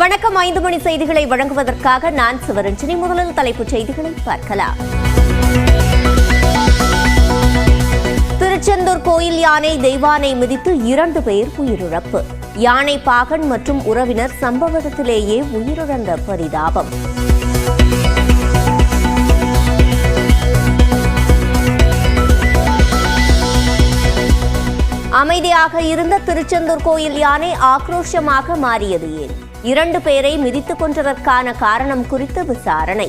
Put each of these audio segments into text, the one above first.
வணக்கம். 5 மணி செய்திகளை வழங்குவதற்காக நான் சிவரஞ்சனி. முதலில் தலைப்புச் செய்திகளை பார்க்கலாம். திருச்செந்தூர் கோயில் யானை தெய்வானை மிதித்து 2 பேர் உயிரிழப்பு. யானை பாகன் மற்றும் உறவினர் சம்பவ இடத்திலேயே உயிரிழந்த பரிதாபம். அமைதியாக இருந்த திருச்செந்தூர் கோயில் யானை ஆக்ரோஷமாக மாறியது ஏன்? 2 பேரை மிதித்துக் கொன்றதற்கான காரணம் குறித்து விசாரணை.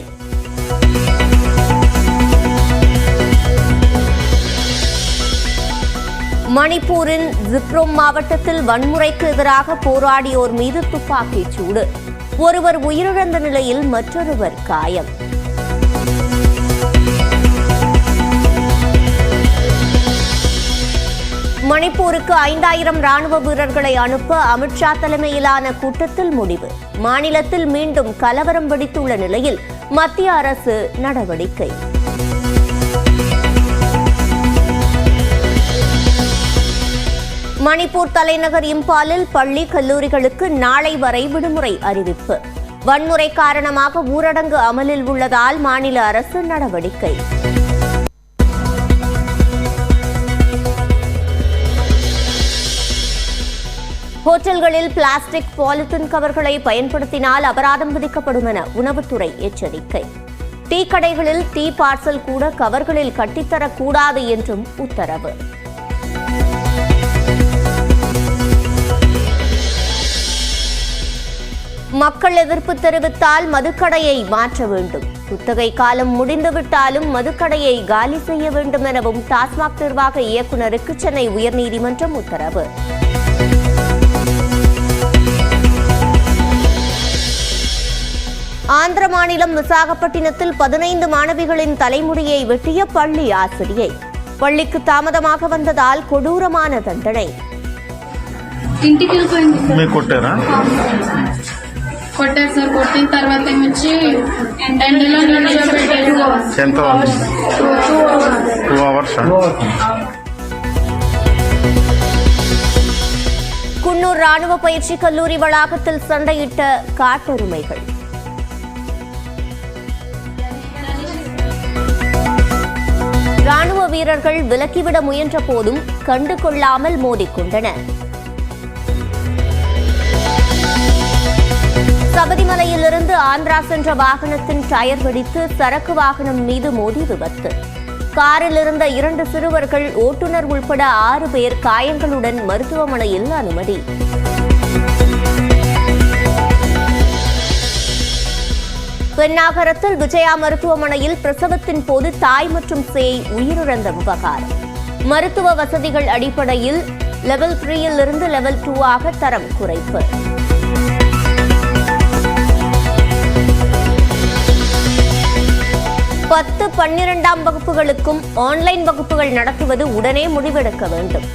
மணிப்பூரின் ஜிப்ரோம் மாவட்டத்தில் வன்முறைக்கு எதிராக போராடியோர் மீது துப்பாக்கிச் சூடு. ஒருவர் உயிரிழந்த நிலையில் மற்றொருவர் காயம். மணிப்பூருக்கு 5000 ராணுவ வீரர்களை அனுப்ப அமித்ஷா தலைமையிலான கூட்டத்தில் முடிவு. மாநிலத்தில் மீண்டும் கலவரம் வெடித்துள்ள நிலையில் மத்திய அரசு நடவடிக்கை. மணிப்பூர் தலைநகர் இம்பாலில் பள்ளி கல்லூரிகளுக்கு நாளை வரை விடுமுறை அறிவிப்பு. வன்முறை காரணமாக ஊரடங்கு அமலில் உள்ளதால் மாநில அரசு நடவடிக்கை. ஹோட்டல்களில் பிளாஸ்டிக் பாலித்தீன் கவர்களை பயன்படுத்தினால் அபராதம் விதிக்கப்படும் என உணவுத்துறை எச்சரிக்கை. டீ கடைகளில் டீ பார்சல் கூட கவர்களில் கட்டித்தரக்கூடாது என்றும் உத்தரவு. மக்கள் எதிர்ப்பு தெரிவித்தால் மதுக்கடையை மாற்ற வேண்டும். குத்தகை காலம் முடிந்துவிட்டாலும் மதுக்கடையை காலி செய்ய வேண்டும் எனவும் டாஸ்மாக் நிர்வாக இயக்குநருக்கு சென்னை உயர்நீதிமன்றம் உத்தரவு. ஆந்திர மாநிலம் விசாகப்பட்டினத்தில் 15 மாணவிகளின் தலைமுடியை வெட்டிய பள்ளி ஆசிரியை. பள்ளிக்கு தாமதமாக வந்ததால் கொடூரமான தண்டனை. కొట్టిన తర్వాత వచ్చి ఎండలో నిల్చోబెట్టారు. 2 hours. குன்னூர் ராணுவ பயிற்சி கல்லூரி வளாகத்தில் சண்டையிட்ட காட்டெருமைகள். ராணுவ வீரர்கள் விலக்கிவிட முயன்ற போதும் கண்டு கொள்ளாமல் மோதிக்கொண்டனர். சபரிமலையிலிருந்து ஆந்திரா சென்ற வாகனத்தின் டயர் வெடித்து சரக்கு வாகனம் மீது மோதி விபத்து. காரில் இருந்த 2 சிறுவர்கள், ஓட்டுநர் உள்பட 6 பேர் காயங்களுடன் மருத்துவமனையில் அனுமதி. பெண்ணாகரத்தில் விஜயா மருத்துவமனையில் பிரசவத்தின் போது தாய் மற்றும் சேய் உயிரிழந்த விவகாரம். மருத்துவ வசதிகள் அடிப்படையில் லெவல் 3 இருந்து லெவல் 2 ஆக தரம் குறைப்பு. பத்து 12ஆம் வகுப்புகளுக்கும் ஆன்லைன் வகுப்புகள் நடத்துவது உடனே முடிவெடுக்க வேண்டும்.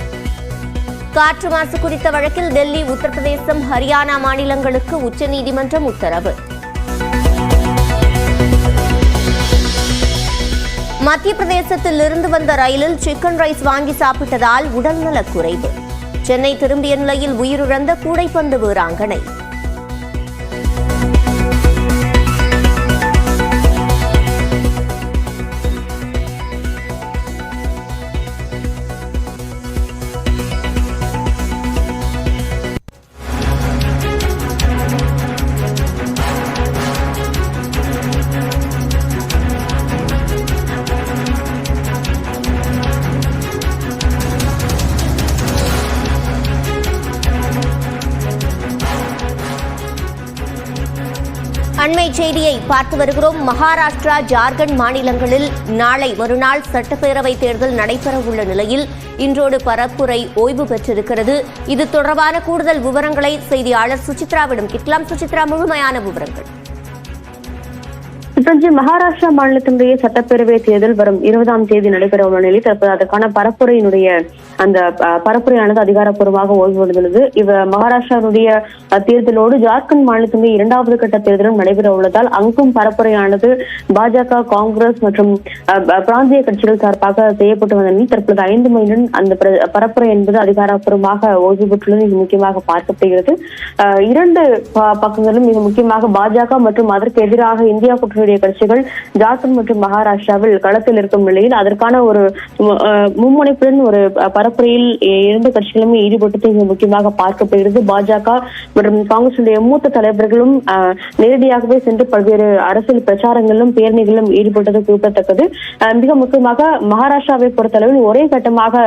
காற்று மாசு குறித்த வழக்கில் டெல்லி, உத்தரப்பிரதேசம், ஹரியானா மாநிலங்களுக்கு உச்சநீதிமன்றம் உத்தரவு. மத்திய பிரதேசத்தில் இருந்து வந்த ரயிலில் சிக்கன் ரைஸ் வாங்கி சாப்பிட்டதால் உடல்நலக் குறைவு. சென்னை திரும்பிய நிலையில் உயிரிழந்த கூடைப்பந்து வீராங்கனை. அண்மை செய்தியை பார்த்து வருகிறோம். மகாராஷ்டிரா, ஜார்க்கண்ட் மாநிலங்களில் நாளை மறுநாள் சட்டப்பேரவை தேர்தல் நடைபெறவுள்ள நிலையில் இன்றோடு பரப்புரை ஓய்வு பெற்றிருக்கிறது. இது தொடர்பான கூடுதல் விவரங்களை செய்தியாளர் சுசித்ராவிடம் கேட்கலாம். சுசித்ரா, முழுமையான விவரங்கள். மகாராஷ்டிரா மாநிலத்தினுடைய சட்டப்பேரவை தேர்தல் வரும் 20ஆம் தேதி நடைபெற உள்ள நிலையில் தற்போது அதற்கான பரப்புரையினுடைய அந்த பரப்புரையானது அதிகாரப்பூர்வமாக ஓய்வெடுத்துள்ளது. மகாராஷ்டிராவுடைய தேர்தலோடு ஜார்க்கண்ட் மாநிலத்தினுடைய 2வது கட்ட தேர்தலும் நடைபெற உள்ளதால் அங்கும் பரப்புரையானது பாஜக, காங்கிரஸ் மற்றும் பிராந்திய கட்சிகள் சார்பாக செய்யப்பட்டு வந்த நிலையில் தற்போது 5 மணியுடன் அந்த பரப்புரை என்பது அதிகாரப்பூர்வமாக ஓய்வு பெற்றுள்ளது. இது முக்கியமாக பார்க்கப்படுகிறது. 2 பக்கங்களும் மிக முக்கியமாக பாஜக மற்றும் அதற்கு எதிராக இந்தியா கூட்டணியுடைய கட்சிகள் ஜார்க்கண்ட் மற்றும் மகாராஷ்டிராவில் களத்தில் இருக்கும் நிலையில் அதற்கான ஒரு மும்முனைப்புடன் ஒரு பரப்புரையில் 2 கட்சிகளுமே ஈடுபட்டு முக்கியமாக பார்க்கப்படுகிறது. பாஜக மற்றும் காங்கிரசுடைய மூத்த தலைவர்களும் நேரடியாகவே சென்று பல்வேறு அரசியல் பிரச்சாரங்களிலும் பேரணிகளிலும் ஈடுபட்டது குறிப்பிடத்தக்கது. மிக முக்கியமாக மகாராஷ்டிராவை பொறுத்தளவில் ஒரே கட்டமாக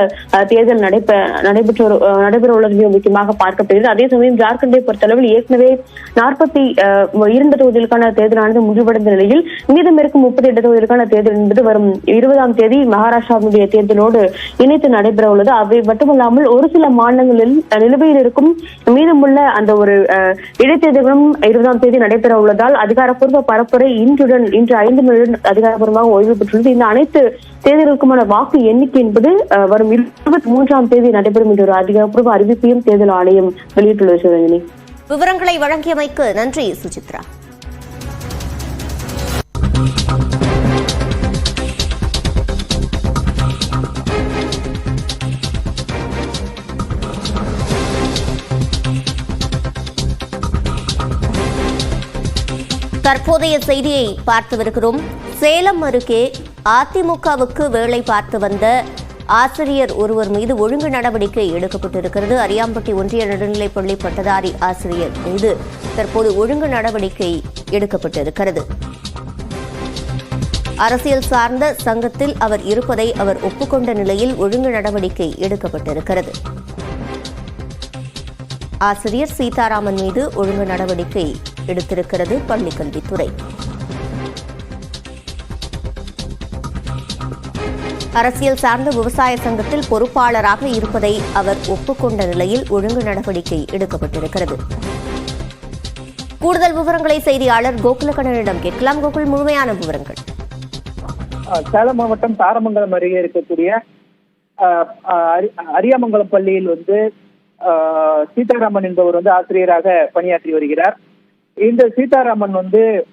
தேர்தல் நடைபெற உள்ளது மிக முக்கியமாக பார்க்கப்படுகிறது. அதே சமயம் ஜார்க்கண்டை பொறுத்தளவில் ஏற்கனவே 42 தொகுதிகளுக்கான தேர்தலானது முடிவடைந்த நிலையில் மீதம் இருக்கும் 38 தொகுதிகளுக்கான தேர்தல் என்பது வரும் 20ஆம் தேதி மகாராஷ்டிராவுடைய தேர்தலோடு இணைத்து நடைபெற உள்ளது. அவை மட்டுமல்லாமல் ஒரு சில மாநிலங்களில் நிலுவையில் இருக்கும் மீதமுள்ள அந்த ஒரு இடைத்தேர்தலும் 20ஆம் தேதி நடைபெற உள்ளதால் அதிகாரப்பூர்வ பரப்புரை இன்று 5 மணியுடன் அதிகாரப்பூர்வமாக ஓய்வு பெற்றுள்ளது. இந்த அனைத்து தேர்தலுக்குமான வாக்கு எண்ணிக்கை என்பது வரும் 23ஆம் தேதி நடைபெறும் என்ற ஒரு அதிகாரப்பூர்வ அறிவிப்பையும் தேர்தல் ஆணையம் வெளியிட்டுள்ளது. சிவரஞ்சனி, விவரங்களை வழங்கியமைக்கு நன்றி சுசித்ரா. தற்போதைய செய்தியை பார்த்து வருகிறோம். சேலம் அருகே அதிமுகவுக்கு வேலை பார்த்து வந்த ஆசிரியர் ஒருவர் மீது ஒழுங்கு நடவடிக்கை எடுக்கப்பட்டிருக்கிறது. அரியாம்பட்டி ஒன்றிய நடுநிலைப்பள்ளி பட்டதாரி ஆசிரியர் மீது தற்போது ஒழுங்கு நடவடிக்கை எடுக்கப்பட்டிருக்கிறது. அரசியல் சார்ந்த சங்கத்தில் அவர் இருப்பதை அவர் ஒப்புக்கொண்ட நிலையில் ஒழுங்கு நடவடிக்கை எடுக்கப்பட்டிருக்கிறது. ஆசிரியர் சீதாராமன் மீது ஒழுங்கு நடவடிக்கை எடுத்திருக்கிறது பள்ளிக்கல்வித்துறை. அரசியல் சார்ந்த விவசாய சங்கத்தில் பொறுப்பாளராக இருப்பதை அவர் ஒப்புக்கொண்ட நிலையில் ஒழுங்கு நடவடிக்கை எடுக்கப்பட்டிருக்கிறது. கூடுதல் விவரங்களை செய்தியாளர் கோகுலகண்ணனிடம் கேட்கலாம். கோகுல், முழுமையான விவரங்கள். சேலம் மாவட்டம் தாரமங்கலம் அருகே இருக்கக்கூடிய அரியாமங்கலம் பள்ளியில் சீதாராமன் என்பவர் ஆசிரியராக பணியாற்றி வருகிறார். இந்த சீதாராமன்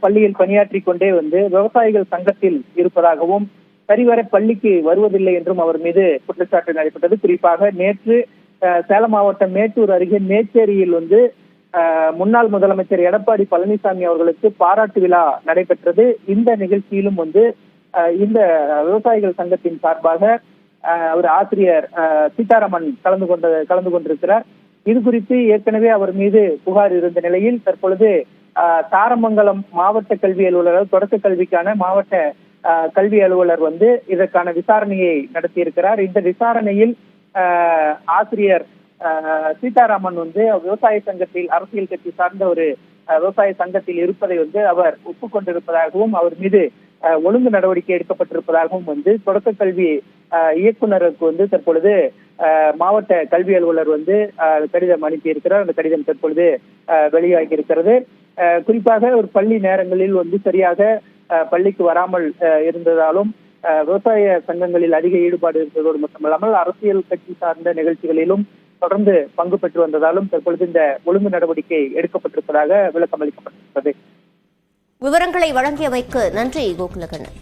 பள்ளியில் பணியாற்றி கொண்டே விவசாயிகள் சங்கத்தில் இருப்பதாகவும் சரிவர பள்ளிக்கு வருவதில்லை என்றும் அவர் மீது குற்றச்சாட்டு நடைபெற்றது. குறிப்பாக நேற்று சேலம் மாவட்டம் மேட்டூர் அருகே மேச்சேரியில் முன்னாள் முதலமைச்சர் எடப்பாடி பழனிசாமி அவர்களுக்கு பாராட்டு விழா நடைபெற்றது. இந்த நிகழ்ச்சியிலும் இந்த விவசாயிகள் சங்கத்தின் சார்பாக ஒரு ஆசிரியர் சீதாராமன் கலந்து கொண்டிருக்கிறார். இது குறித்து ஏற்கனவே அவர் மீது புகார் இருந்த நிலையில் தற்பொழுது தாரமங்கலம் மாவட்ட கல்வி அலுவலர், தொடக்க கல்விக்கான மாவட்ட கல்வி அலுவலர் இதற்கான விசாரணையை நடத்தியிருக்கிறார். இந்த விசாரணையில் ஆசிரியர் சீதாராமன் விவசாய சங்கத்தில், அரசியல் கட்சி சார்ந்த ஒரு விவசாய சங்கத்தில் இருப்பதை அவர் ஒப்புக்கொண்டிருப்பதாகவும் அவர் மீது ஒழுங்கு நடவடிக்கை எடுக்கப்பட்டிருப்பதாகவும் தொடக்க கல்வி இயக்குநருக்கு தற்பொழுது மாவட்ட கல்வி அலுவலர் கடிதம் அனுப்பியிருக்கிறார். அந்த கடிதம் தற்பொழுது வெளியாகி இருக்கிறது. குறிப்பாக ஒரு பள்ளி நேரங்களில் சரியாக பள்ளிக்கு வராமல் இருந்ததாலும் விவசாய சங்கங்களில் அதிக ஈடுபாடு இருந்ததோடு மட்டுமல்லாமல் அரசியல் கட்சி சார்ந்த நிகழ்ச்சிகளிலும் தொடர்ந்து பங்கு பெற்று வந்ததாலும் தற்பொழுது இந்த ஒழுங்கு நடவடிக்கை எடுக்கப்பட்டிருப்பதாக விளக்கம் அளிக்கப்பட்டிருக்கிறது. விவரங்களை வழங்கியமைக்கு நன்றி கோகுலகண்ணன்.